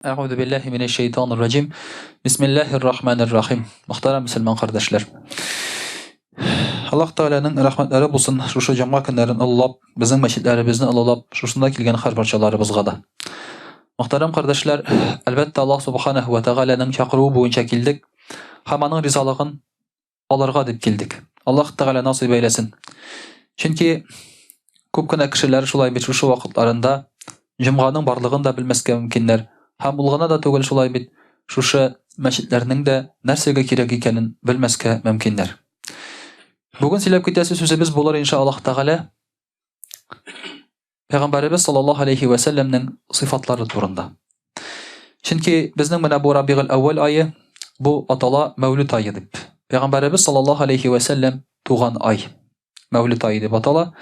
Əuzu billahi mineşşeytanirracim. Bismillahirrahmanirrahim. Muhtaram Müslüman kardeşler. Allah Teala'nın rahmetleri bulsun. Şuşu cama günlerin Allah'ap, bizim meşitlerimizni Allah'ap, şuşunda kilgen har parçalarımızga da. Muhtaram kardeşler, elbette Allah Subhanahu ve Teala'nın çakıruğu boyunca kildik. Hamanın rizalığın alırga dip kildik. Allah Teala nasip eylesin. Çünkü köpkene kişiler şulay bir şu vakitlarında cumganın barlığını da bilmeske mümkinler. Ham bulgana da tugul şulay bit şuşa meşitlerinin de nersege kirek ikenin bilmeske mümkinler. Bugün silep kitesi sözümüz bular inşallah Teala Peygamberimiz sallallahu aleyhi ve sellem'nin sıfatları turunda. Çünkü bizning mana bu Rabiul Avval ayı bu atala Mevlüt ayı dip. Peygamberimiz sallallahu aleyhi ve sellem tuğan ay. Mevlüt ayı dip atala.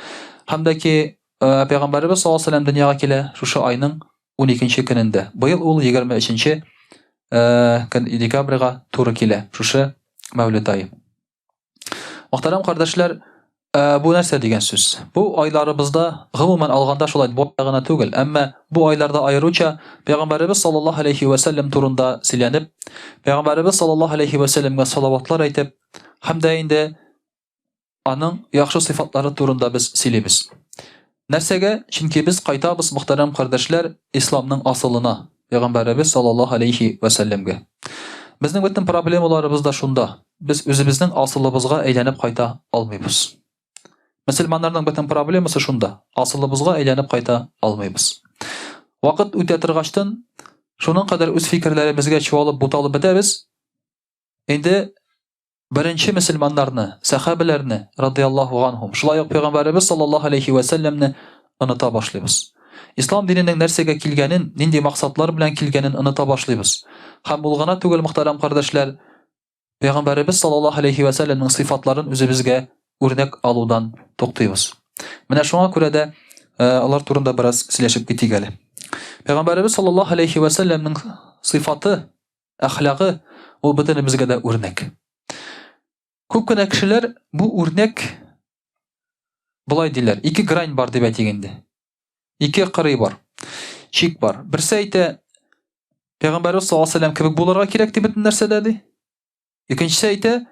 Hamdaki Peygamberimiz sallallahu aleyhi ve sellem dünyaga kele şuşa ayının 12. gününde. Bu yıl ul 23. dekabrga to'g'ri kele şuşa Mevlüt ayı. Muhtaram kardeşler, bu narsa degan söz. Bu aylarımızda gumuman alganda şulay bu ayagına tugul. Amma bu aylarda ayırıca Peygamberimiz sallallahu aleyhi ve sellem turunda silenip, Peygamberimiz sallallahu aleyhi ve sellem'e salavatlar aytib, hamda inde anın yaxşı sıfatları turunda biz silimiz. Nersege? Çünkü biz qaytabız muhtaram kardeşler İslam'ın asılına, Peygamberimiz sallallahu aleyhi ve sellem'e. Bizning bütün problemlarımız da şunda. Biz özümüzün asıllımızga eylenip qayta almayız. Müslümanların bütün problemisi şunda. Asıllımızga eylenip qayta almayız. Vaqt öte tirgaçtan şunun kadar öz fikirlerimizge çoğalıp butalıp bitemiz. Endi birinci Müslümanlarını, sahabelerini radıyallahu anhum, şulayık Peygamberimiz sallallahu aleyhi ve sellem'ni unuta başlayız. İslam dininin nersege kilgenin, nindi maksatlar bilen kilgenin unuta başlayız. Ham bulgana tugul muhtaram kardeşler, Peygamberimiz sallallahu aleyhi ve sellem'in sıfatların özümüzge örnek aludan toktuyuz. Mine şuna göre de Allah turunda biraz sileşip gitigeli. Peygamberimiz sallallahu aleyhi ve sellem'in sıfatı, ahlakı o bütünümüzge de örnek. Köpkene kişiler bu örnek bulay diler. İki grain var deb aytganda. İki qırı var. Çik var. Birisi ayta Peygamberimiz sallallahu aleyhi ve sellem kebek bularga kerak deb bütün narsa dedi. İkincisi ayta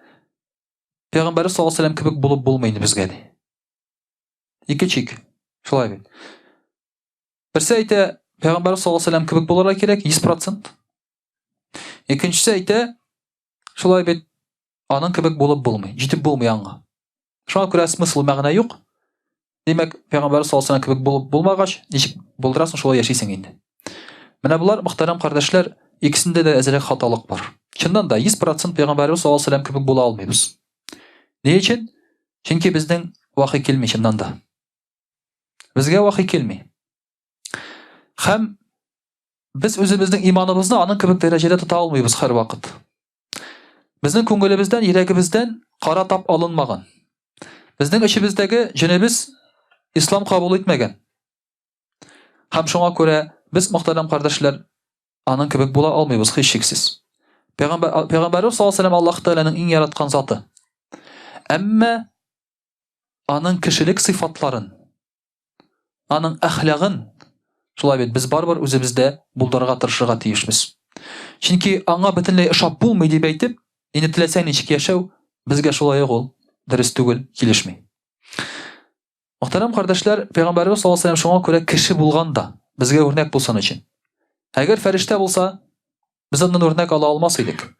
Peygamberimiz sallallahu aleyhi ve sellem kebek bulup bulmaydı bizge dedi. İki çik. Şulay bil. Birisi ayta Peygamberimiz sallallahu aleyhi ve sellem kebek bularga kerak 100%. İkincisi ayta şulay bil. Anın kebek bulup bulmay, jitip bulmayanга. Şuna göre smysl magna yok. Demek Peygamberimiz sallallahu aleyhi ve sellem kebek bulup bulmagaç, nechik buldurasın şolay yaşaysın endi. Mana bular muhtaram kardeşler, ikisinde de ezelek hatalık var. Çından da 100% Peygamberimiz sallallahu aleyhi ve sellem kebek bula almayız. Ne için? Çünkü bizden vahiy kelmey çından da. Bizge vahiy kelmey. Hem biz özümüzün imanımızda anın kebek derecede tuta almayız her vakit. Bizning ko'nglimizdan, yuragimizdan qora tap alınmagan. Bizning ishimizdagi jinimiz islom qabul etmagan. Ham shunga ko'ra biz muhtaram kardeşler aның kebek bo'la olmaymiz hech cheksiz. Peygamberimiz sallallohu alayhi vasallam Alloh taolaning eng yaratgan zoti. Ammo aның kishilik sifatlarin, aның ahlagın şulay bit biz baribir o'zimizda buldarga tirishga tiyishmiz. Chunki anga butunlay ishab bo'lmaydi deb aytib endi tilasang nechik yashau bizga şulay ol dürüst tugul kilishmey. Muhtaram kardeşler, Peygamberimiz sallallahu aleyhi ve sellem şuna göre kişi bulgan da bizge örnek bulsan için. Eğer ferişte bulsa biz ondan örnek ala almasaydık.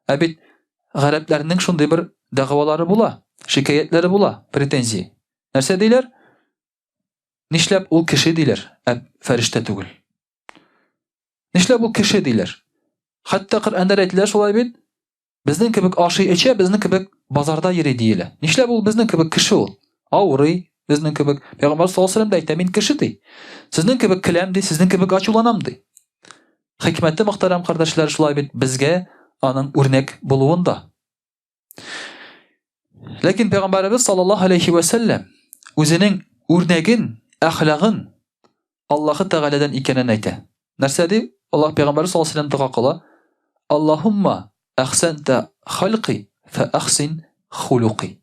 Abid gariplerinin şunday bir dağvaları bula, şikayetleri bula, pretenziyi. Nerse deyler? Nişlep ol kişi deyler, ferişte tugul. Nişlep ol kişi deyler. Hatta Kur'an'da aytdiler şolay bit. Bizning kebek aşı içe, bizning kebek bazarda yeri deyile. Nişlep ol bizning kebek kişi ol. Avri, bizning kebek Peygamber sallallahu aleyhi ve sellem de ayta men kişi dey. Sizning kebek kilam dey, sizning kebek açulanam dey. Hikmetli muhtaram kardeşler şulay bit bizge anın örnek buluğunda. Lakin Peygamberimiz sallallahu aleyhi ve sellem özünün örneğin, ahlakın Allah'ı Teala'dan ikenen ayta. Nerse dey? Allah Peygamberimiz sallallahu aleyhi ve sellem dua kıla. Allahumma ahsanta halqi fa ahsin huluqi.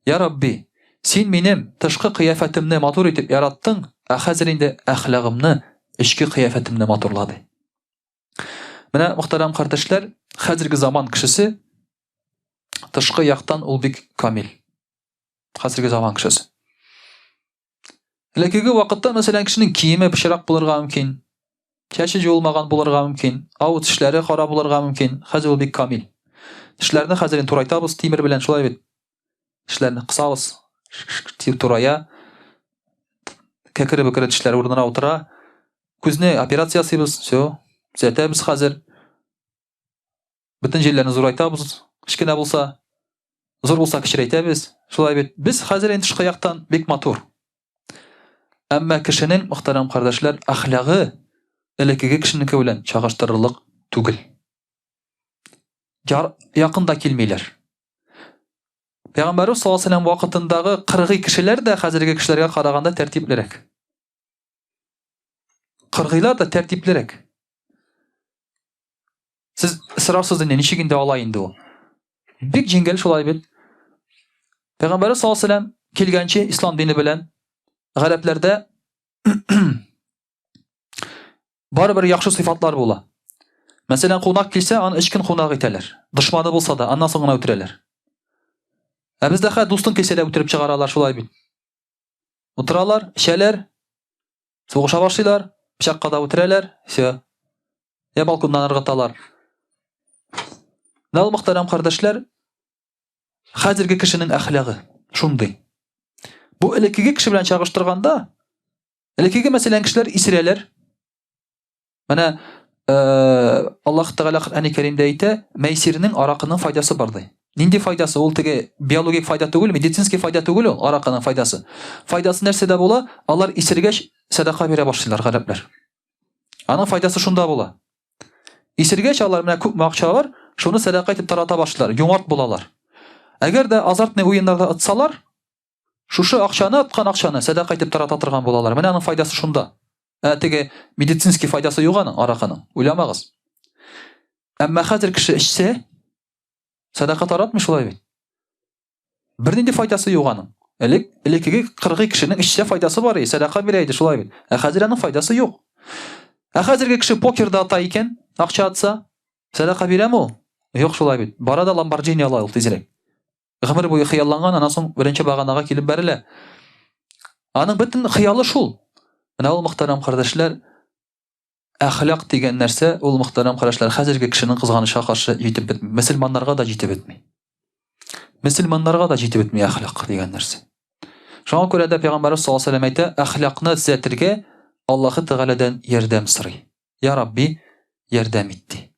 Ya Rabbi, sen benim tışkı kıyafetimni matur etip yarattın, hazırında ahlakımni, içki kıyafetimni maturladı. Менә мөхтәрәм кардәшләр, хәзерге заман кешесе тышкы яктан ул бик камил. Хәзерге заман кешесе. Лекеге вакытта мәсәлән кешенең киеме пычрак булырга мөмкин. Чәче җуылмаган булырга мөмкин. Ау тешләре кара булырга мөмкин. Хәзер ул бик камил. Тешләрне хәзер турайтабыз тимер белән шулай бит. Тешләрне кысабыз. Турая. Кәкере-бөкере тешләр урынына утыра. Күзне операция ясыйбыз. Всё. Зәтәбез хәзер. Бөтен җирләрне зурайтабыз. Кичкенә булса, зур булса кичерәйтәбез. Шулай бит. Без хәзер инде тышкы яктан бик матур. Әмма кешенең мөхтәрәм кардәшләр әхлагы элекеге кешенеке белән чагыштырырлык түгел. Якында килмиләр. Пәйгамбәрбез саллаллаһу алейһи ва сәллям вакытындагы кыргый кешеләр дә хәзерге кешеләргә караганда тәртиплерәк. Кыргыйлар да тәртиплерәк. Сез сораусыз инде ничек инде алай инде ул. Бик җиңел шулай бит. Пәйгамбәрбез саллаллаһу алейһи ва сәллям килгәнче ислам дине белән гарәпләрдә барыбер яхшы сыйфатлар була. Мәсәлән, кунак килсә, аны 3 көн кунак итәләр. Дошманы булса да, аннан соң гына үтерәләр. Ә бездә хәт дустың килсә дә үтереп чыгаралар шулай бит. Утыралар, эчәләр, сугыша башлыйлар, пычакка да үтерәләр, всё. Я балконнан ыргыталар. Нәл мөхтәрәм кардәшләр, хәзерге кешенең әхлагы шундый. Бу элекеге кеше белән чагыштырганда, элекеге мәсәлән кешеләр исерәләр. Менә Аллаһ Тәгалә Коръән-и Кәримдә әйтә, мәйсирнең аракының файдасы бар ди. Нинди файдасы? Ул теге биологик файда түгел, медицинский файда түгел ул аракының файдасы. Файдасы нәрсәдә була? Алар исергәч садака бирә башлыйлар гарәпләр. Аның файдасы шунда була. Исергәч алар менә күп акча бар, шуны садака итеп тарата башлыйлар, юмарт булалар. Әгәр дә азартный уеннарда атсалар, шушы акчаны, аткан акчаны садака итеп тарата торган булалар. Менә аның файдасы шунда. Теге медицинский файдасы юк аның аракының. Уйламагыз. Әмма хәзер кеше эчсә, садака таратмый шулай бит. Бернинди файдасы юк аның. Элекеге кыргый кешенең эчсә файдасы бар иде, садака бирә иде шулай бит. Ә хәзер аның файдасы юк. Ә хәзерге кеше покерда ата икән, акча атса, садака бирәме ул? Юк шулай бит. Бара да Lamborghini ала ул тизрәк. Гомер буе хыялланган, аннан соң беренче баганага килеп бәрелә. Аның бөтен хыялы шул. Менә ул мөхтәрәм кардәшләр, әхлак дигән нәрсә, ул мөхтәрәм кардәшләр хәзерге кешенең кызганычка каршы җитеп бетми. Мөселманнарга да җитеп бетми. Мөселманнарга да җитеп бетми әхлак дигән нәрсә. Шуңа күрә дә Пәйгамбәрбез саллаллаһу алейһи ва сәллям әйтә, әхлакны төзәтергә Аллаһ Тәгаләдән ярдәм сорый. Я Рабби, ярдәм ит ди.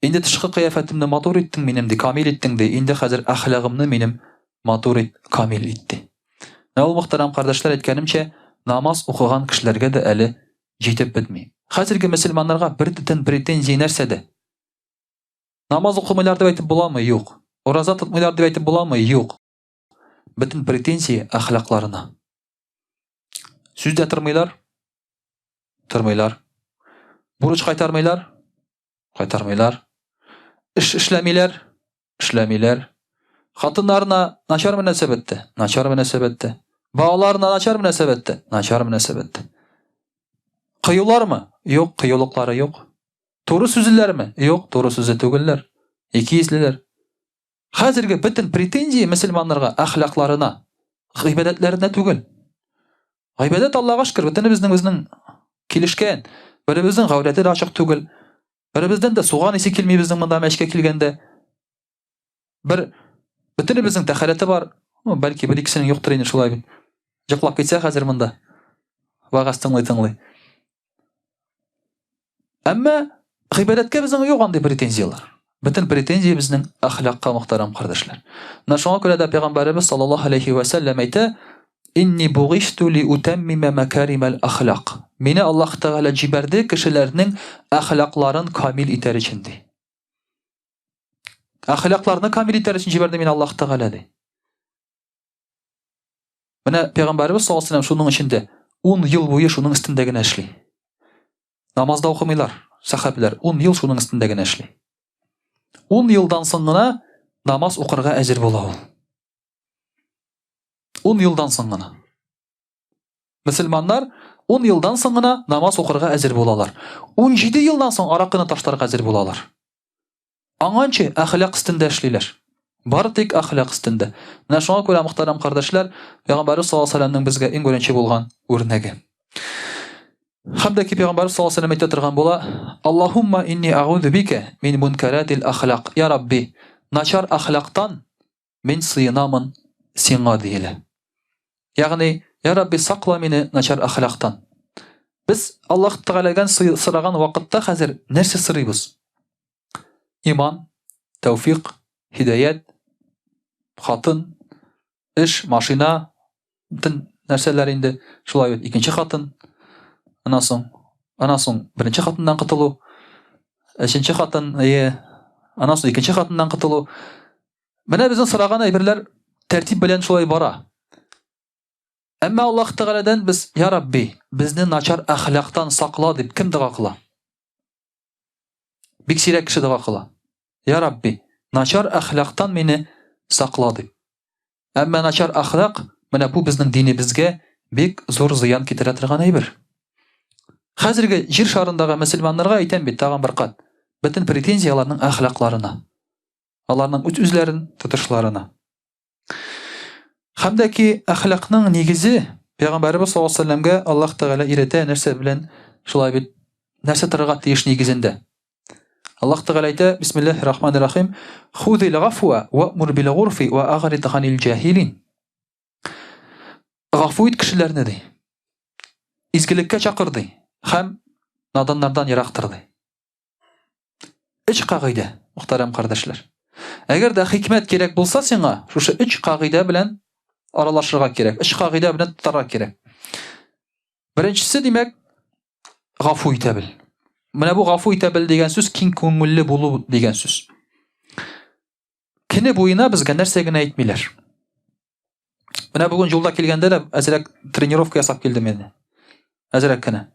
Инде тышкы кыяфәтемне матур иттең минем ди, камил иттең ди. Инде хәзер әхлагымны минем матур ит, камил ит ди. Менә ул мөхтәрәм кардәшләр әйткәнемчә, намаз укыган кешеләргә дә әле җитеп бетми. Хәзерге мөселманнарга бер претензия нәрсәдә? Намаз укымыйлар дип әйтеп буламы? Юк. Ураза тотмыйлар дип әйтеп буламы? Юк. Бөтен претензия әхлакларына. Сүздә тормыйлар? Тормыйлар. Бурыч кайтармыйлар? Кайтармыйлар. Эш эшләмиләр? Эшләмиләр. Хатыннарына начар мөнәсәбәттә? Начар мөнәсәбәттә. Балаларына начар мөнәсәбәттә? Начар мөнәсәбәттә. Кыюлармы? Юк, кыюлыклары юк. Туры сүзләрме? Юк, туры сүзе түгелләр. Икейзлеләр. Хәзерге бөтен претензия мөселманнарга әхлакларына, гыйбадәтләренә түгел. Гыйбадәт Аллаһка шөкер, бөтенебезнең килешкән. Беребезнең гаурәте ачык түгел. Беребездән дә суган исе килми безнең монда мәчкә килгәндә. Бөтенебезнең тәхәрәте бар. Бәлки бер икесенең юктыр инде шулай бит. Җыклап китсә хәзер монда. Вагаз тыңлый. Әмма гыйбадәткә безнең юк андый претензиялар. Бөтен претензия безнең әхлакка мөхтәрәм кардәшләр. Менә шуңа күрә дә Пәйгамбәрбез саллаллаһу алейһи ва сәллям әйтә: "Инни бугишту ли утаммима макаримал ахлак." Мине Аллаһ Тәгалә җибәрде кешеләрнең әхлакларын камил итәр өчен ди. Әхлакларны камил итәр өчен җибәрде мине Аллаһ Тәгалә ди. Менә Пәйгамбәрбез саллаллаһу алейһи ва сәллям шуның өчен 10 ел буе шуның өстендә генә эшли. Намазда укымыйлар, сахабилар 10 ел шуның өстендә генә эшли. 10 елдан соң гына намаз укырга әзер була ул. 10 елдан соң гына. Мөселманнар 10 елдан соң гына намаз укырга әзер булалар. 17 елдан соң аракыны ташларга әзер булалар. Аңанчы әхлак өстендә эшлиләр. Бары тик әхлак өстендә. Менә шуңа күрә мөхтәрәм кардәшләр, Пәйгамбәр саллаллаһу алейһи ва сәлләмнең безгә иң беренче булган үрнәге. Һәм дә Пәйгамбәр саллаллаһу алейһи ва сәлләм әйтә торган була: "Аллаһумма инни аъуду бика мин мункаратил ахлак". Я Рабби, начар ахлактан мин сыйынамын сиңа диелә. Ягъни, я Рабби, сакла мине начар ахлактан. Без Аллаһ Тәгаләгән сораган вакытта хәзер нәрсә сорыйбыз? Иман, тәүфик, хидаят, хатын, эш, машина, бөтен нәрсәләр инде. Шулай бит, икенче хатын, аннан соң беренче хатыннан котылу, өченче хатын, аннан соң икенче хатыннан котылу. Менә безнең сораган әйберләр тәртип белән шулай бара. Әмма Аллаһ Тәгаләдән без, я Рабби, безне начар әхлактан сакла дип кем дуа кыла? Бик сирәк кеше дуа кыла. Я Рабби, начар әхлактан мине сакла дип. Әмма начар әхлак, менә бу безнең динебезгә бик зур зыян китерә торган әйбер. Хәзерге җир шарындагы мөселманнарга әйтәм бит тагын бер кат. Бөтен претензияларның әхлакларына, аларның үзләрен тотышларына. Һәм дә ки әхлакның нигезе Пәйгамбәрбез саллаллаһу алейһи ва сәлләмгә Аллаһ Тәгалә өйрәтә нәрсә белән, шулай бит нәрсә торырга тиеш нигезендә. Аллаһ Тәгалә әйтә: "Бисмиллаһир-рахманир-рахим. Худил гафва ваъмур бил гурфи ва агрид ганил җахилин". Гафу ит кешеләрне ди. Изгелеккә чакыр ди. Һәм наданнардан ерактыр ди. Өч кагыйдә, мөхтәрәм кардәшләр. Әгәр дә хикмәт кирәк булса сиңа, шушы өч кагыйдә белән аралашырга кирәк. Өч кагыйдә белән тотарга кирәк. Беренчесе, димәк, гафу итә бел. Менә бу гафу итә бел дигән сүз киң күңелле булу дигән сүз. Көне буена безгә нәрсә генә әйтмиләр. Менә бүген юлда килгәндә дә әзрәк тренировка ясап килдем инде. Әзрәк кенә.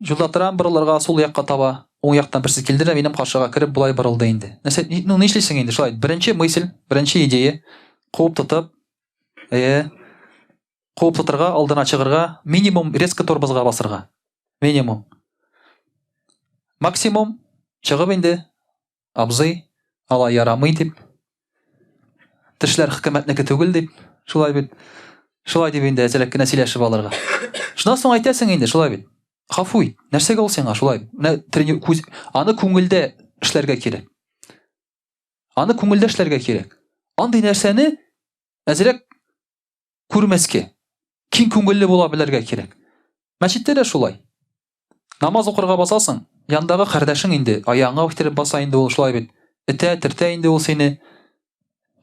Юлда торам, борылырга сул якка таба, уң яктан берсе килде дә минем каршыга кирип булай борылды инде. Нәрсә, ни эшлисең инде шулай? Беренче мысль, беренче идея, куып тотып, куып тотырга, алдына чыгырга, минимум резко тормозга басырга. Минимум. Максимум чыгып инде, абзый, алай ярамый дип, тешләр хөкүмәтнеке түгел дип, шулай бит. Шулай дип инде әзрәк кенә сөйләшеп алырга. Шуннан соң әйтәсең инде шулай бит. Гафу ит. Нәрсәгә ул сиңа шулай? Менә аны күңелдә эшләргә кирәк. Аны күңелдә эшләргә кирәк. Андый нәрсәне әзрәк күрмәскә, киң күңелле була белергә кирәк. Мәчеттә дә шулай. Намаз укырга басасың, яндагы кардәшең инде аягыңа үттереп баса инде ул шулай бит. Этә инде ул сине.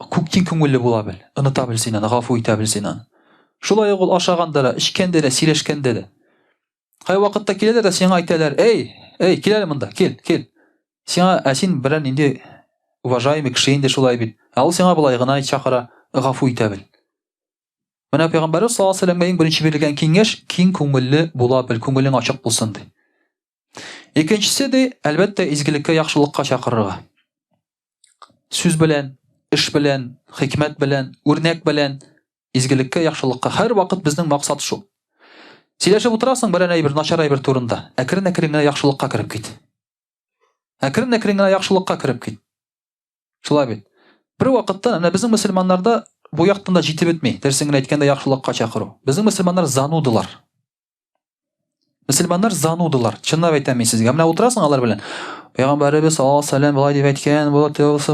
Киң күңелле була бел. Оныта бел син аны, гафу итә бел син аны. Шулай ул ашаганда да, ичкәндә дә, сөйләшкәндә дә. Кай вакытта киләләр дә сиңа әйтәләр: "Эй, кил әле монда, кил. Сиңа син берән инде уважаемый кеше инде шулай бит. Ул сиңа булай гына чакыра, гафу итә бел". Менә Пәйгамбәр саллаллаһу алейһи ва сәлләмгә иң беренче бирелгән киңәш киң күңелле була бел, күңелең ачык булсын ди. Икенчесе ди, әлбәттә изгелеккә, яхшылыкка чакырырга. Сүз белән, эш белән, хикмәт белән, үрнәк белән изгелеккә, яхшылыкка һәр вакыт безнең максат шу. Сөйләшеп утырасың берәр әйбер, начар әйбер турында. Әкрен-әкрен генә яхшылыкка кирип кит. Әкрен-әкрен генә яхшылыкка кирип кит. Шулай бит. Бер вакытта менә безнең мөселманнарда бу яктан да җитеп бетми. Дөресен генә әйткәндә яхшылыкка чакыру. Безнең мөселманнар занудылар. Мөселманнар занудылар. Чынлап әйтәм мин сезгә. Менә утырасың алар белән. Пәйгамбәрбез саллаллаһу алейһи ва сәлләм булай дип әйткән,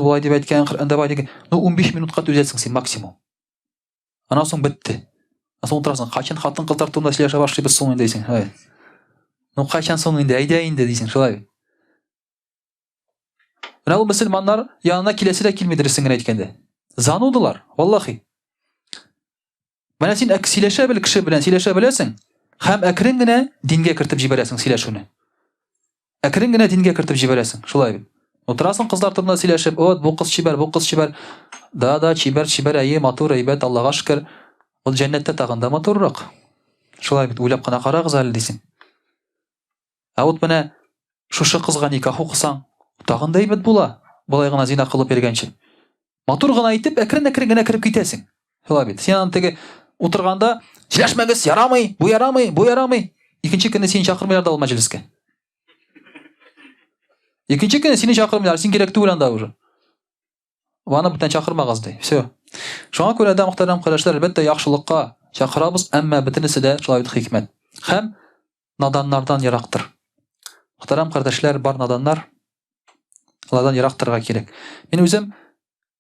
булай дип әйткән, Коръәндә булай дигән. 15 минутка түзәтсең син максимум. Аннан соң бетте. Соң утырасың, качан хатын кызлар турында сөйләшә башлыйбыз соң инде дисең. Качан соң инде, әйдә инде дисең, шулай. Менә ул мөселманнар янына киләсе дә килми, дөресен генә әйткәндә. Занудылар, валлаһи. Менә син сөйләшә бел, кеше белән сөйләшә беләсең, һәм әкрен генә дингә кертеп җибәрәсең сөйләшүне. Әкрен генә дингә кертеп җибәрәсең, шулай бит. Утырасың кызлар турында сөйләшеп, бу кыз чибәр, бу кыз чибәр. Да, чибәр, матур, әйбәт, Аллаһка шөкер. Ул җәннәттә тагын да матуррак. Шулай бит, уйлап кына карагыз әле дисең. Вот менә шушы кызга никах укысаң, тагын да әйбәт була. Булай гына зина кылып йөргәнче. Матур гына әйтеп, әкрен-әкрен генә кирип китәсең. Шулай бит. Син аны теге утырганда сөйләшмәгез, ярамый, бу ярамый. Икенче көнне сине чакырмыйлар да ул мәҗлескә. Икенче көнне сине чакырмыйлар, син кирәк түгел анда уже. Ваны бүтән чакырмагыз ди. Всё. Шуңа күрә дә мөхтәрәм кардәшләр, әлбәттә яхшылыкка чакырабыз, әмма бөтенесе дә шулай бит хикмәт. Һәм наданнардан ерактыр. Мөхтәрәм кардәшләр, бар наданнар, алардан ерактырга кирәк. Мин үзем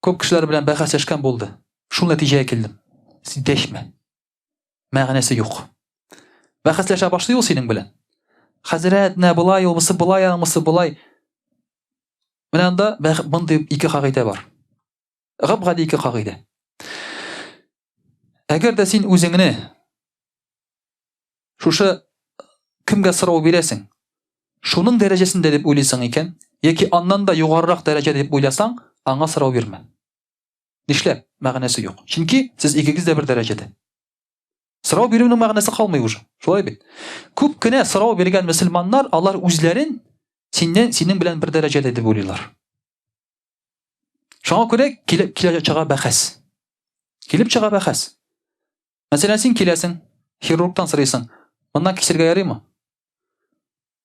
күп кешеләр белән бәхәсләшкән булды. Шул нәтиҗәгә килдем. Син дәшмә. Мәгънәсе юк. Бәхәсләшә башлый ул синең белән. Хәзрәт, нә булай, улмысы булай, аңмысы булай. Менә анда мондый ике кагыйдә бар. Габгади ике кагыйдә. Әгәр дә син үзеңне шушы кемгә сорау бирәсең, шуның дәрәҗәсендә дип уйлыйсың икән, яки аннан да югарырак дәрәҗәдә дип уйласаң, аңа сорау бирмә. Нишләп? Мәгънәсе юк. Чөнки сез икегез дә бер дәрәҗәдә. Сорау бирүнең мәгънәсе калмый уже. Шулай бит. Күп кенә сорау биргән мөселманнар, алар үзләрен синең белән бер дәрәҗәдә дип уйлыйлар. Шуңа күрә килеп чыга бәхәс. Килеп чыга бәхәс. Мәсәлән, син киләсең, хирургтан сорыйсың, моннан кисергә ярыймы?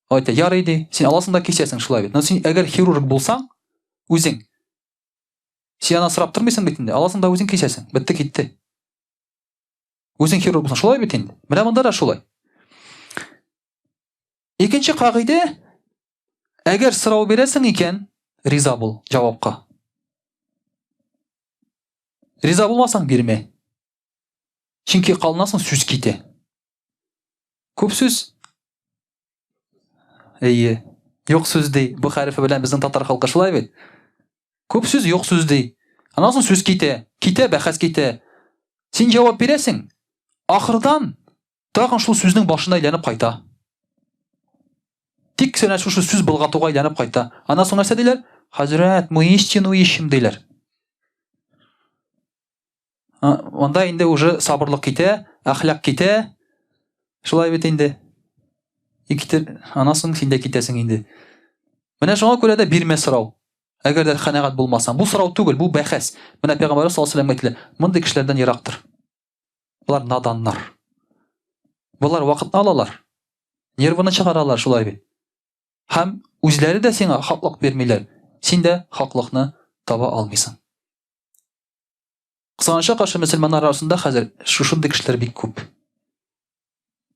Айта, ярый ди. Син аласың да кисәсең, шулай бит. Но син әгәр хирург булсаң, үзең син аны сорап тормыйсың бит инде. Аласың да үзең кисәсең. Битте, китте. Үзең хирург булсаң, шулай бит инде. Менә монда да шулай. Икенче кагыйдә, әгәр сорау бирәсең икән, риза бул җавапка. Риза булмасаң бирмә. Чөнки калнасың сүз китә. Күп сүз юк сүз ди. Бу хәрефе белән безнең татар халкы шулай бит. Күп сүз юк сүз ди. Аннан соң сүз китә. Китә, бәхәс китә. Син җавап бирәсең. Ахырдан тагын шул сүзнең башына әйләнеп кайта. Тик сенә шушы сүз булгатуга әйләнеп кайта. Аннан соң нәрсә диләр? Хәзрәт, мы истину ищем диләр. Анда инде уже сабырлык китә, әхлак китә. Шулай бит инде. Аннан соң син дә китәсең инде. Менә шуңа күрә дә бирмә сорау. Әгәр дә канәгать булмасаң, бу сорау түгел, бу бәхәс. Менә Пәйгамбәр саллаллаху алейһи ва сәлләм әйтелә, мондый кешеләрдән ерактыр. Булар наданнар. Булар вакытны алалар. Нервыны чыгаралар, шулай бит. Һәм үзләре дә сиңа хаклык бирмиләр. Син дә хаклыкны таба алмыйсың. Кысанча каршы мөселманнар арасында хәзер шушындый кешеләр бик күп.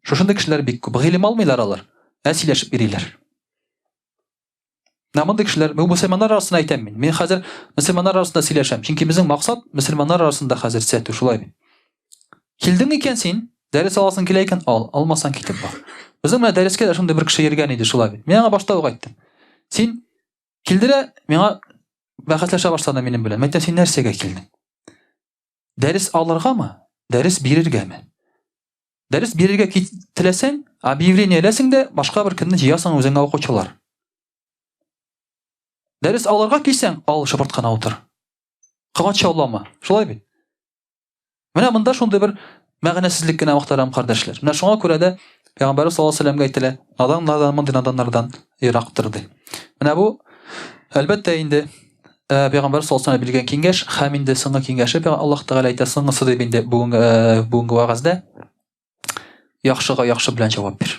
Шушындый кешеләр бик күп. Гыйлем алмыйлар алар. Сөйләшеп йөриләр. Мондый кешеләр, бу мөселманнар арасында әйтәм мин. Мин хәзер мөселманнар арасында сөйләшәм. Чөнки безнең максат мөселманнар арасында хәзер сәтү, шулай бит. Килдең икән син, дәрес аласың килә икән, алмасаң китеп бар. Безнең менә дәрескә шундый бер кеше йөргән иде, шулай бит. Мин аңа башта ук әйттем. Син килдерә, миңа бәхәсләшә башлады минем белән. Мәйтә, син нәрсәгә килдең? Дәрес алыргамы? Дәрес бирергәме? Дәрес бирергә теләсәң, объявление эләсең дә, башка бер көнне җыясың үзеңә укучылар. Дәрес алырга килсәң, ал шыбырткана утыр. Кыгат чаулама. Шулай бит. Менә монда шундый бер мәгънәсезлек кенә мөхтәрәм кардәшләр. Менә шуңа күрә дә Пәйгамбәр саллаллаху алейһи ва сәлләмгә әйтелә, наданнардан ерактыр ди. Менә бу әлбәттә инде Пәйгамбәр саллаллаху алейһи ва сәлләм биргән киңәш, һәм инде соңгы киңәше Аллаһ Тәгалә әйтә, соңгысы дип инде бүгенге вагызда яхшыга яхшы белән җавап бир.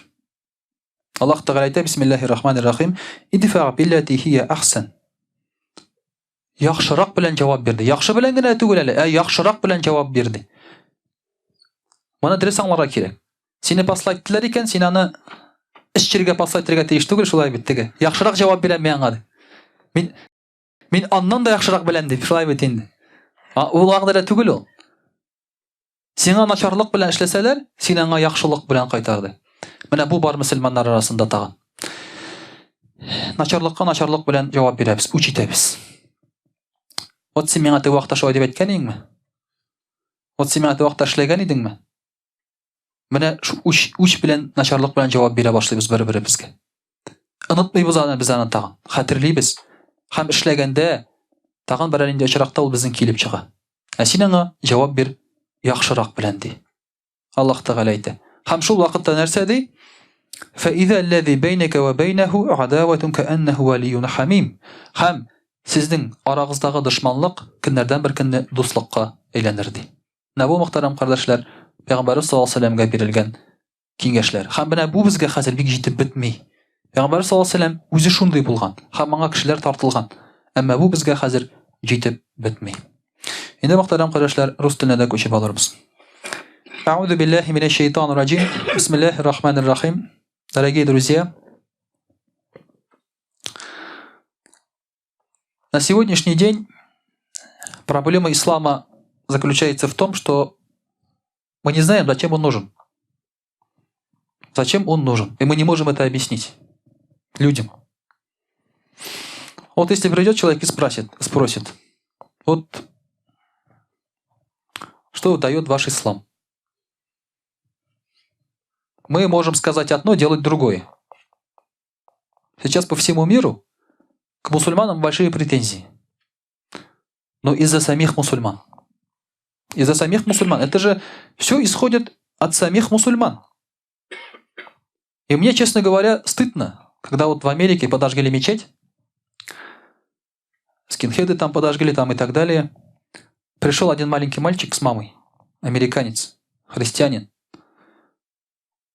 Аллаһ Тәгалә әйтә, бисмиллаһир-рахманир-рахим, идфа биллати хия ахсан. Яхшырак белән җавап бирде. Яхшы белән генә түгел әле, яхшырак белән җавап бирде. Моны дөрес аңларга кирәк. Сине паслайттылар икән, син аны эшчергә паслайтырга тиеш түгел, шулай бит теге. Яхшырак җавап бирәм мен аңа. Мин аннан да яхшырак беләм дип, шулай бит инде. Ул вакытта түгел ул. Сиңа начарлык белән эшләсәләр, син аңа яхшылык белән кайтарды. Менә бу бар мөселманнар арасында тагын. Начарлыкка начарлык белән җавап бирәбез, үч итәбез. Вот син миңа теге вакытта шулай дип әйткән идеңме? Вот син миңа теге вакытта эшләгән идеңме? Менә үч белән начарлык белән җавап бирә башлыйбыз бер-беребезгә. Онытмыйбыз аны без аны тагын. Хәтерлибез. Һәм эшләгәндә тагын бер инде очракта ул безнең килеп чыга. Син аңа җавап бир яхшырак белән ди. Аллаһ Тәгалә әйтә. Һәм шул вакытта нәрсә ди? فَإِذَا الَّذِي بَيْنَكَ وَبَيْنَهُ عَدَاوَةٌ كَأَنَّهُ وَلِيٌّ حَمِيمٌ. Һәм сезнең арагыздагы дошманлык көннәрдән бер көнне дуслыкка әйләнер ди. Менә бу мөхтәрәм кардәшләр, Пәйгамбәр саллаллаху алейһи ва сәлләмгә бирелгән киңәшләр. Һәм менә бу безгә хәзер бик җитеп бетми. Пәйгамбәр саллаллаһу алейһи ва сәллям үзе шундый булган. Һәм аңа кешеләр тартылган. Әмма бу безгә хәзер җитеп бетми. Инде мөхтәрәм кардәшләр, рус теленә дә күчеп алырбыз. Аузу биллахи минаш шайтанир раджим. Бисмиллахир рахманир рахим. Дорогие друзья, на сегодняшний день проблема ислама заключается в том, что мы не знаем, зачем он нужен. Зачем он нужен? И мы не можем это объяснить людям. Вот если придет человек и спросит, вот что дает ваш ислам? Мы можем сказать одно, делать другое. Сейчас по всему миру к мусульманам большие претензии. Но из-за самих мусульман. Из-за самих мусульман. Это же все исходит от самих мусульман. И мне, честно говоря, стыдно, когда вот в Америке подожгли мечеть, скинхеды там подожгли там и так далее. Пришел один маленький мальчик с мамой, американец, христианин,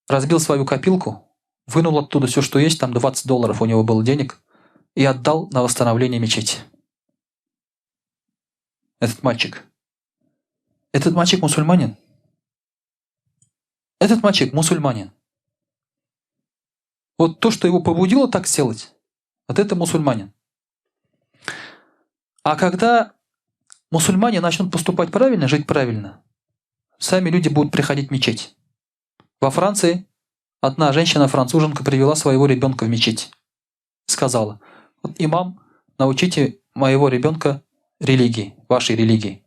разбил свою копилку, вынул оттуда все, что есть, там $20 у него было денег, и отдал на восстановление мечети. Этот мальчик мусульманин. Этот мальчик мусульманин. Вот то, что его побудило так сделать, вот это мусульманин. А когда мусульмане начнут поступать правильно, жить правильно, сами люди будут приходить в мечеть. Во Франции одна женщина-француженка привела своего ребенка в мечеть. Сказала: вот имам, научите моего ребенка религии, вашей религии.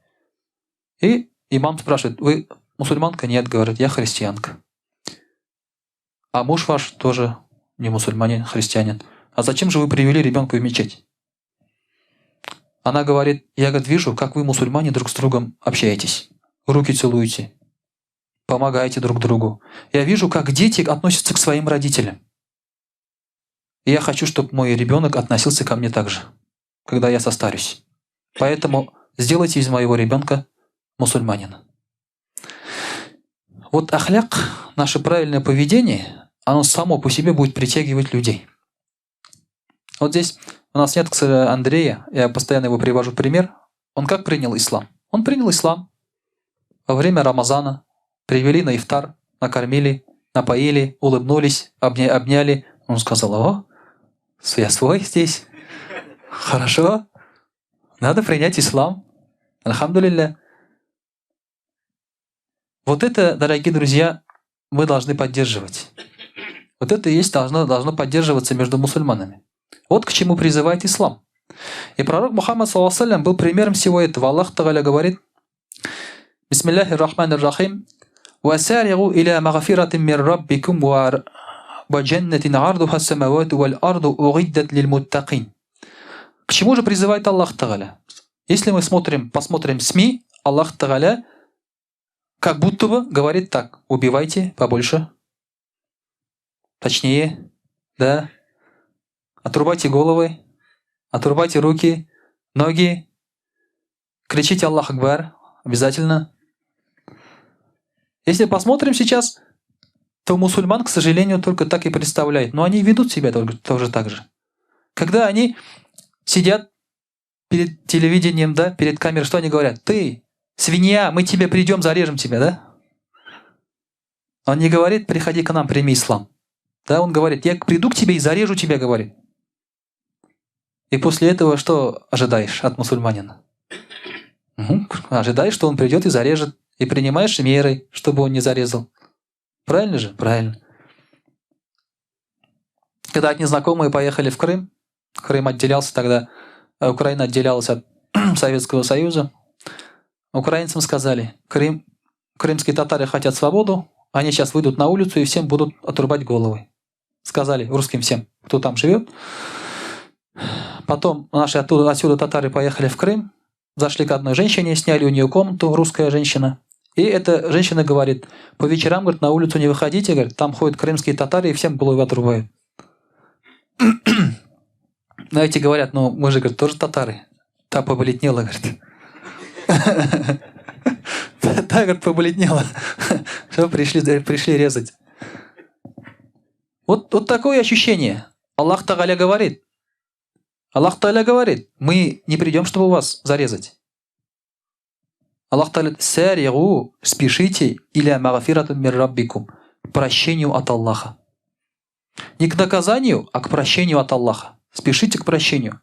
И имам спрашивает: вы мусульманка? Нет, говорит, я христианка. А муж ваш тоже не мусульманин, христианин. А зачем же вы привели ребенка в мечеть? Она говорит: я, говорит, вижу, как вы, мусульмане, друг с другом общаетесь. Руки целуете, помогаете друг другу. Я вижу, как дети относятся к своим родителям. И я хочу, чтобы мой ребенок относился ко мне так же, когда я состарюсь. Поэтому сделайте из моего ребенка мусульманина. Вот ахляк, наше правильное поведение, оно само по себе будет притягивать людей. Вот здесь у нас нет Андрея, я постоянно его привожу в пример. Он как принял ислам? Он принял ислам во время Рамазана. Привели на ифтар, накормили, напоили, улыбнулись, обняли. Он сказал: о, я свой здесь. Хорошо, надо принять ислам. Альхамдулилля. Вот это, дорогие друзья, мы должны поддерживать. Вот это и есть должно поддерживаться между мусульманами. Вот к чему призывает ислам. И пророк Мухаммад саллаллаху алейхи ва саллям был примером всего этого. Аллах Тааля говорит: Бисмиллахир рахманир рахим. وَسَارِعُوا إِلَى مَغْفِرَةٍ مِّن رَّبِّكُمْ وَجَنَّةٍ عَرْضُهَا السَّمَاوَاتُ وَالْأَرْضُ أُعِدَّتْ لِلْمُتَّقِينَ. К чему же призывает Аллах Тааля? Если мы посмотрим СМИ, Аллах Тааля как будто бы говорит так: убивайте побольше, точнее, да, отрубайте головы, отрубайте руки, ноги, кричите Аллах Акбар, обязательно. Если посмотрим сейчас, то мусульман, к сожалению, только так и представляет. Но они ведут себя тоже так же. Когда они сидят перед телевидением, да, перед камерой, что они говорят? Ты, свинья, мы тебе придем, зарежем тебя, да? Он не говорит: приходи к нам, прими ислам. Да, он говорит: я приду к тебе и зарежу тебя, говорит. И после этого что ожидаешь от мусульманина? Ожидаешь, что он придет и зарежет. И принимаешь меры, чтобы он не зарезал. Правильно же? Правильно. Когда одни знакомые поехали в Крым, Крым отделялся тогда, Украина отделялась от Советского Союза, украинцам сказали: крымские татары хотят свободу, они сейчас выйдут на улицу и всем будут отрубать головы. Сказали русским всем, кто там живет. Потом наши отсюда татары поехали в Крым, зашли к одной женщине, сняли у нее комнату, русская женщина. И эта женщина говорит: по вечерам, говорит, на улицу не выходите, говорит, там ходят крымские татары и всем головы отрубают. Но эти говорят: ну мы же, говорит, тоже татары. Та побледнела, говорит. Та, говорит, побледнела. Что пришли резать. Вот такое ощущение. Аллах Тааля говорит, мы не придем, чтобы вас зарезать. Аллах Тааля, саригу, спешите, иля магафиратун мир раббикум, к прощению от Аллаха. Не к наказанию, а к прощению от Аллаха. Спешите к прощению.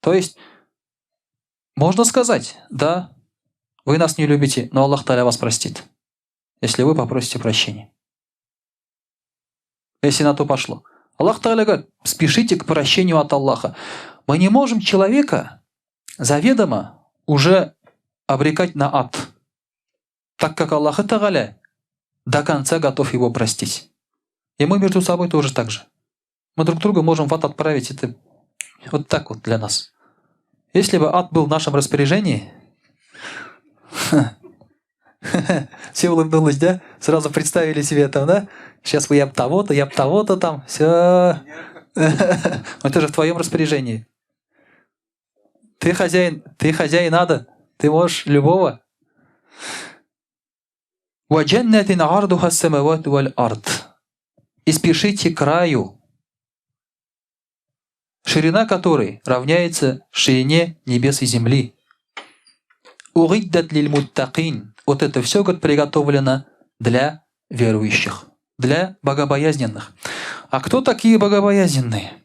То есть, можно сказать, да, вы нас не любите, но Аллах Тааля вас простит, если вы попросите прощения. Если на то пошло. Аллах Тааля говорит, спешите к прощению от Аллаха. Мы не можем человека заведомо уже обрекать на ад, так как Аллах Тааля до конца готов его простить. И мы между собой тоже так же. Мы друг друга можем в ад отправить. Это вот так вот для нас. Если бы ад был в нашем распоряжении, все улыбнулись, да? Сразу представили себе там, да? Сейчас я б того-то там, все. Это же в твоем распоряжении. Ты хозяин ада, ты можешь любого. И спешите к раю, ширина которой равняется ширине небес и земли. Уриддат лиль муттакин. Вот это все, говорит, приготовлено для верующих, для богобоязненных. А кто такие богобоязненные?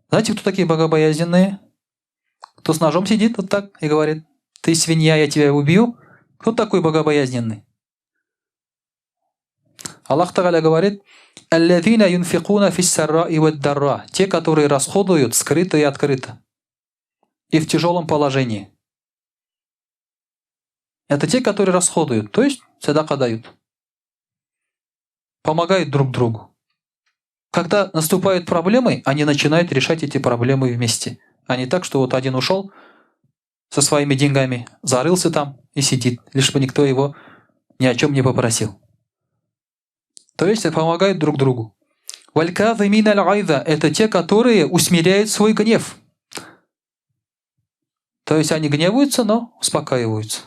Знаете, кто такие богобоязненные? Кто с ножом сидит вот так и говорит, ты свинья, я тебя убью. Кто такой богобоязненный? Аллах Тааля говорит, «Аллазина юнфикуна фиссарраи ваддарра», те, которые расходуют скрыто и открыто, и в тяжелом положении. Это те, которые расходуют, то есть садака дают, помогают друг другу. Когда наступают проблемы, они начинают решать эти проблемы вместе. А не так, что вот один ушел со своими деньгами, зарылся там и сидит, лишь бы никто его ни о чем не попросил. То есть помогают друг другу. Вальказимина аль-гайза – это те, которые усмиряют свой гнев. То есть они гневаются, но успокаиваются.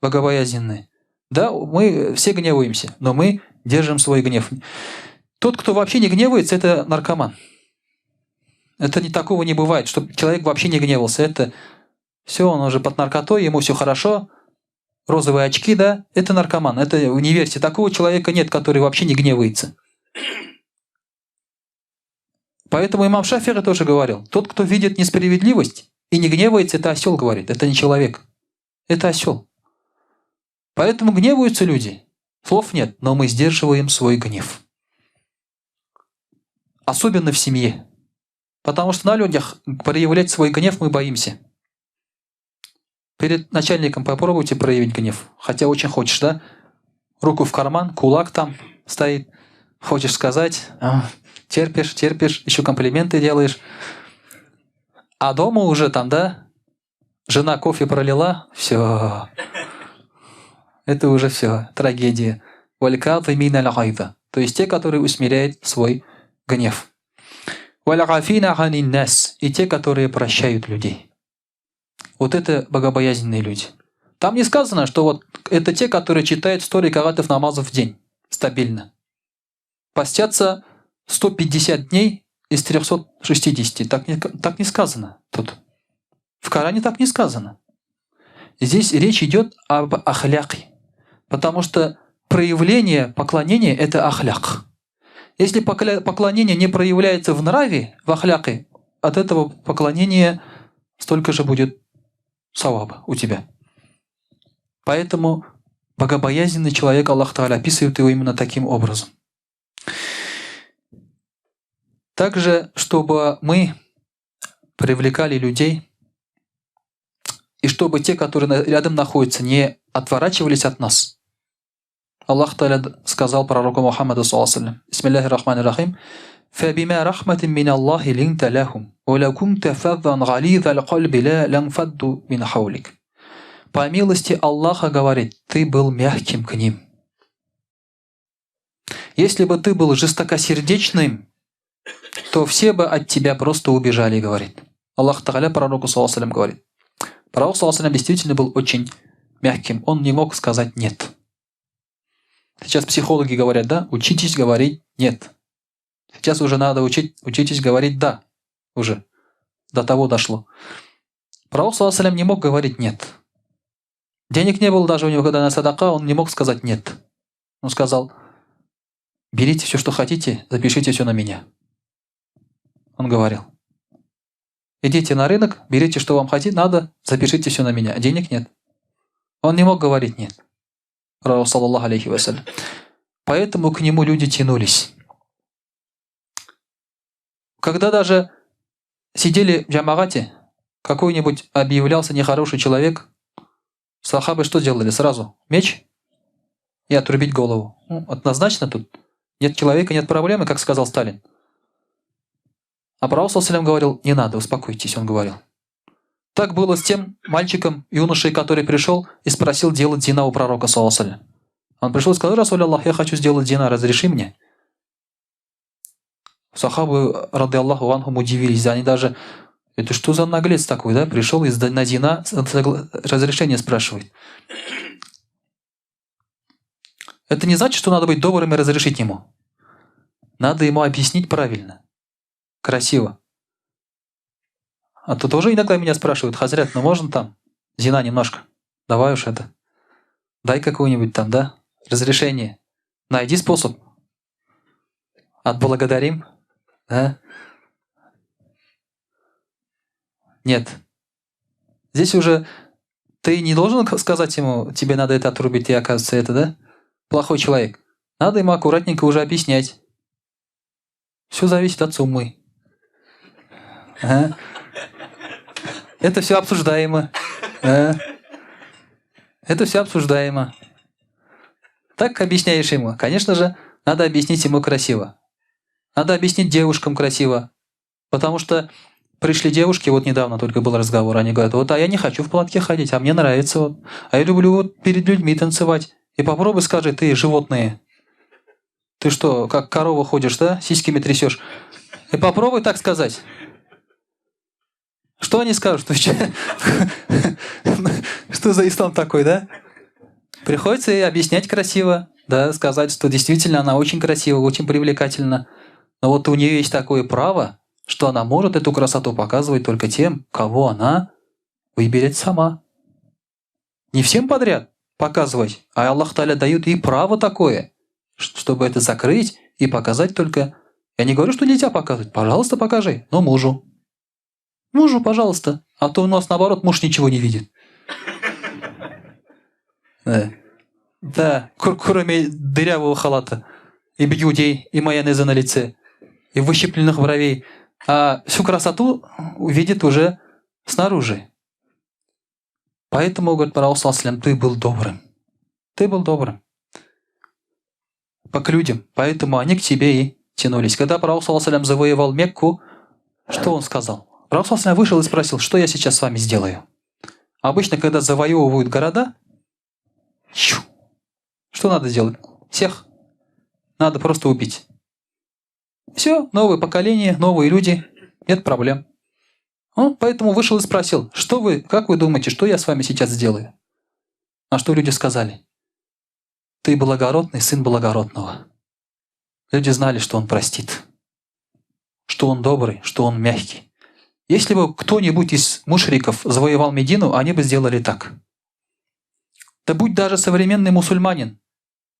Богобоязненные. Да, мы все гневаемся, но мы держим свой гнев. Тот, кто вообще не гневается, это наркоман. Это такого не бывает, чтобы человек вообще не гневался. Это все, он уже под наркотой, ему все хорошо. Розовые очки, да, это наркоман. Это не верьте, такого человека нет, который вообще не гневается. Поэтому имам Шафи'и тоже говорил, тот, кто видит несправедливость и не гневается, это осел, говорит, это не человек, это осел. Поэтому гневаются люди. Слов нет, но мы сдерживаем свой гнев. Особенно в семье. Потому что на людях проявлять свой гнев мы боимся. Перед начальником попробуйте проявить гнев. Хотя очень хочешь, да? Руку в карман, кулак там стоит. Хочешь сказать, терпишь, еще комплименты делаешь. А дома уже там, да? Жена кофе пролила, все. Это уже все, трагедия. Вальказимина аль-гайза. То есть те, которые усмиряют свой гнев. Вал'афина анин нас. И те, которые прощают людей. Вот это богобоязненные люди. Там не сказано, что вот это те, которые читают 100 ракатов намазов в день. Стабильно. Постятся 150 дней из 360. Так не сказано тут. В Коране так не сказано. Здесь речь идет об ахляке. Потому что проявление поклонения – это ахляк. Если поклонение не проявляется в нраве, в ахляке, от этого поклонения столько же будет саваба у тебя. Поэтому богобоязненный человек, Аллах Тааля описывает его именно таким образом. Также, чтобы мы привлекали людей, и чтобы те, которые рядом находятся, не отворачивались от нас. Аллах Тааля сказал пророку Мухаммаду саллаллаху Бисмиллахи рахмани рахим. فَبِمَا رَحْمَةٍ مِّنَ اللَّهِ لِنْتَ لَهُمْ وَلَوْ كُنْتَ فَظًّا غَلِيظَ الْقَلْبِ لَانفَضُّوا مِنْ حَوْلِكَ. По милости Аллаха, говорит, ты был мягким к ним. Если бы ты был жестокосердечным, то все бы от тебя просто убежали, говорит. Аллах Тааля пророку саллаллаху говорит. Пророк саллаллаху действительно был очень мягким. Он не мог сказать «нет». Сейчас психологи говорят, да, учитесь говорить «нет». Сейчас уже надо учитесь говорить «да». Уже до того дошло. Пророк, саллаллаху алейхи ва саллям, не мог говорить «нет». Денег не было даже у него, когда на садака, он не мог сказать «нет». Он сказал: берите все, что хотите, запишите все на меня. Он говорил: идите на рынок, берите, что вам хотите, надо, запишите все на меня. Денег нет. Он не мог говорить «нет». Пророк, саллаллаху алейхи ва саллям. Поэтому к нему люди тянулись. Когда даже сидели в джамагате, какой-нибудь объявлялся нехороший человек, сахабы что делали сразу? Меч и отрубить голову. Однозначно тут. Нет человека, нет проблемы, как сказал Сталин. А пророк, саллаллаху алейхи ва саллям, говорил: не надо, успокойтесь, он говорил. Так было с тем мальчиком, юношей, который пришел и спросил делать зина у пророка, саллаллаху алейхи ва саллям. Он пришел и сказал: Расуль Аллах, я хочу сделать зина, разреши мне. Сахабы, рады Аллаху анхум, удивились. Они даже: это что за наглец такой, да? Пришел и на зина разрешение спрашивает. Это не значит, что надо быть добрым и разрешить ему. Надо ему объяснить правильно, красиво. А то тоже иногда меня спрашивают: хазрят, ну можно там зина немножко? Давай уж это. Дай какое-нибудь там, да? Разрешение. Найди способ. Отблагодарим. Да? Нет. Здесь уже ты не должен сказать ему: тебе надо это отрубить, и оказывается это, да? Плохой человек. Надо ему аккуратненько уже объяснять. Все зависит от суммы. Ага. Это все обсуждаемо. Это все обсуждаемо. Так объясняешь ему. Конечно же, надо объяснить ему красиво. Надо объяснить девушкам красиво. Потому что пришли девушки, вот недавно только был разговор, они говорят: вот, а я не хочу в платке ходить, а мне нравится вот. А я люблю вот перед людьми танцевать. И попробуй скажи: ты животные. Ты что, как корова ходишь, да? Сиськами трясешь. И попробуй так сказать. Что они скажут? Что за ислам такой, да? Приходится ей объяснять красиво, да, сказать, что действительно она очень красива, очень привлекательна. Но вот у нее есть такое право, что она может эту красоту показывать только тем, кого она выберет сама. Не всем подряд показывать, а Аллах Та'аля дает ей право такое, чтобы это закрыть и показать только... Я не говорю, что нельзя показывать. Пожалуйста, покажи, но мужу. Мужу, пожалуйста. А то у нас, наоборот, муж ничего не видит. Да, кроме дырявого халата, и бьюдей, и майонеза на лице, и выщипленных бровей. А всю красоту увидит уже снаружи. Поэтому, говорит пророк, саллаллаху алейхи ва саллям, ты был добрым. Ты был добрым. К людям. Поэтому они к тебе и тянулись. Когда пророк, саллаллаху алейхи ва саллям, завоевал Мекку, что он сказал? Пророк, саллаллаху алейхи ва саллям, вышел и спросил: что я сейчас с вами сделаю? Обычно, когда завоевывают города, что надо сделать? Всех надо просто убить. Все, новое поколение, новые люди, нет проблем. Он поэтому вышел и спросил: что вы, как вы думаете, что я с вами сейчас сделаю? А что люди сказали? Ты благородный сын благородного. Люди знали, что он простит, что он добрый, что он мягкий. Если бы кто-нибудь из мушриков завоевал Медину, они бы сделали так. Да будь даже современный мусульманин,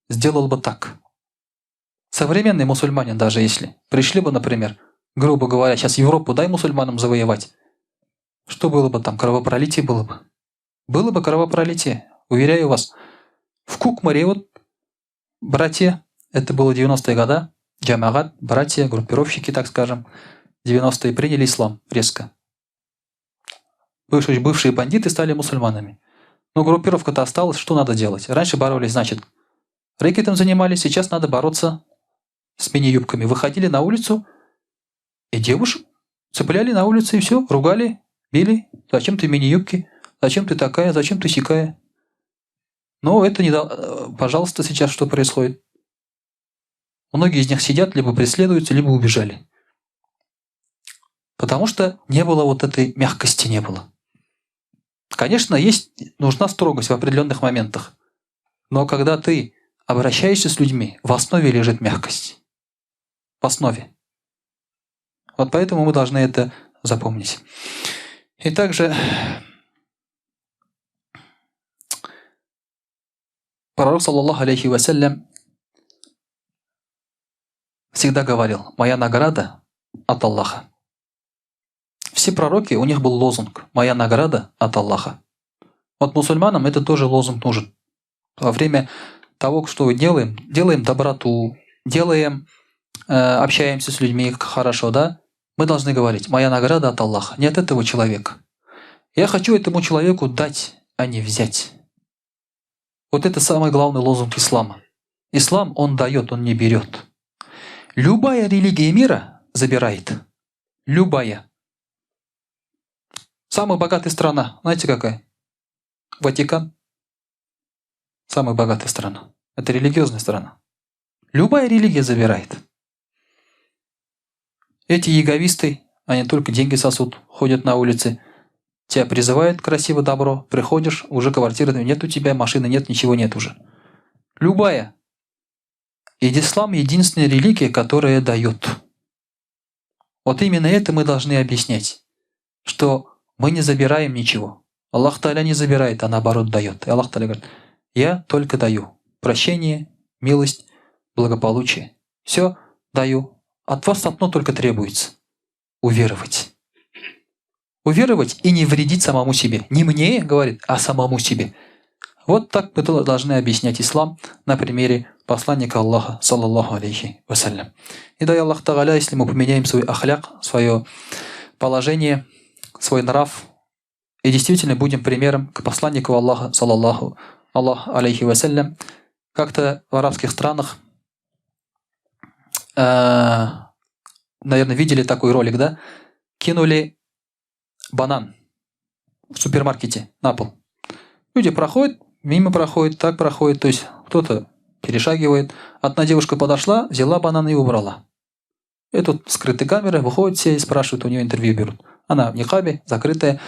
сделал бы так. Современный мусульманин, даже если пришли бы, например, грубо говоря, сейчас Европу дай мусульманам завоевать, что было бы там? Кровопролитие было бы. Было бы кровопролитие, уверяю вас. В Кукмаре вот братья, это было 90-е годы, джамагат, братья, группировщики, так скажем, 90-е приняли ислам резко. Бывшие бандиты стали мусульманами. Но группировка-то осталась, что надо делать? Раньше боролись, значит, рэкетом занимались, сейчас надо бороться с мини-юбками. Выходили на улицу, и девушек цепляли на улице, и все, ругали, били. Зачем ты мини-юбки? Зачем ты такая? Зачем ты сякая? Но это не... Пожалуйста, сейчас что происходит? Многие из них сидят, либо преследуются, либо убежали. Потому что не было вот этой мягкости, не было. Конечно, нужна строгость в определенных моментах. Но когда ты обращаешься с людьми, в основе лежит мягкость. В основе. Вот поэтому мы должны это запомнить. И также пророк, саллаллаху алейхи вассалям, всегда говорил: «Моя награда от Аллаха». Все пророки, у них был лозунг: «Моя награда от Аллаха». Вот мусульманам это тоже лозунг нужен. Во время того, что делаем доброту, общаемся с людьми хорошо, да, мы должны говорить: «Моя награда от Аллаха», не от этого человека. Я хочу этому человеку дать, а не взять. Вот это самый главный лозунг ислама. Ислам, он дает, он не берет. Любая религия мира забирает. Любая. Самая богатая страна, знаете какая? Ватикан. Самая богатая страна. Это религиозная страна. Любая религия забирает. Эти яговисты, они только деньги сосут, ходят на улице, тебя призывают красиво, добро, приходишь, уже квартиры нет у тебя, машины нет, ничего нет уже. Любая. И ислам единственная религия, которая дает. Вот именно это мы должны объяснять, что мы не забираем ничего. Аллах Та'аля не забирает, а наоборот дает. И Аллах Та'аля говорит: «Я только даю прощение, милость, благополучие. Все даю. От вас одно только требуется — уверовать». Уверовать и не вредить самому себе. Не мне, говорит, а самому себе. Вот так мы должны объяснять ислам на примере посланника Аллаха, саллаллаху алейхи вассалям. И дай Аллах Та'аля, если мы поменяем свой ахляк, свое положение, свой нрав, и действительно будем примером к посланнику Аллаха, саллаллаху алейхи вассалям. Как-то в арабских странах, наверное, видели такой ролик, да? Кинули банан в супермаркете на пол. Люди проходят, мимо проходят, так проходят, то есть кто-то перешагивает. Одна девушка подошла, взяла банан и убрала. И тут скрытые камеры, выходят все и спрашивают, у нее интервью берут. Она в никабе, закрытая.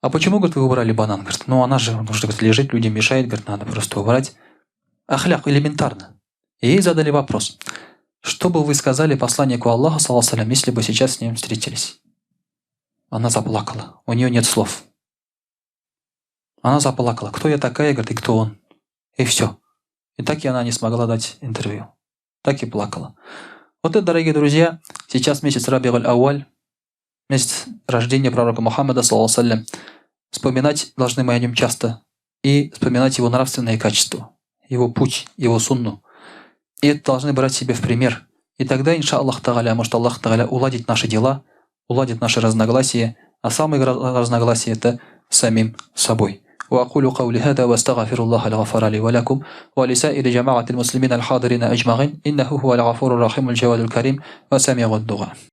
А почему, говорит, вы убрали банан? Говорит, ну она же, потому что, говорит, лежит, людям мешает, говорит, надо просто убрать. Ахляк, элементарно. И ей задали вопрос: что бы вы сказали посланнику Аллаха, саллаллаху алейхи вассалям, если бы сейчас с ним встретились? Она заплакала. У нее нет слов. Она заплакала. Кто я такая, говорит, и кто он? И все. И так и она не смогла дать интервью. Так и плакала. Вот это, дорогие друзья, сейчас месяц Раби'уль Ауаль, месяц рождения пророка Мухаммада, саллаллаху алейхи вассалям. Вспоминать должны мы о нем часто. И вспоминать его нравственные качества, его путь, его сунну. И это должны брать себе в пример. И тогда, иншаллах Та'аля, может Аллах Та'аля уладит наши дела, уладит наши разногласия, а самые разногласия — это самим собой. وأقول قولي هذا وأستغفر الله الغفار لي ولكم ولسائر جماعة المسلمين الحاضرين أجمعين إنه هو الغفور الرحيم الجواد الكريم وسميع الدعاء.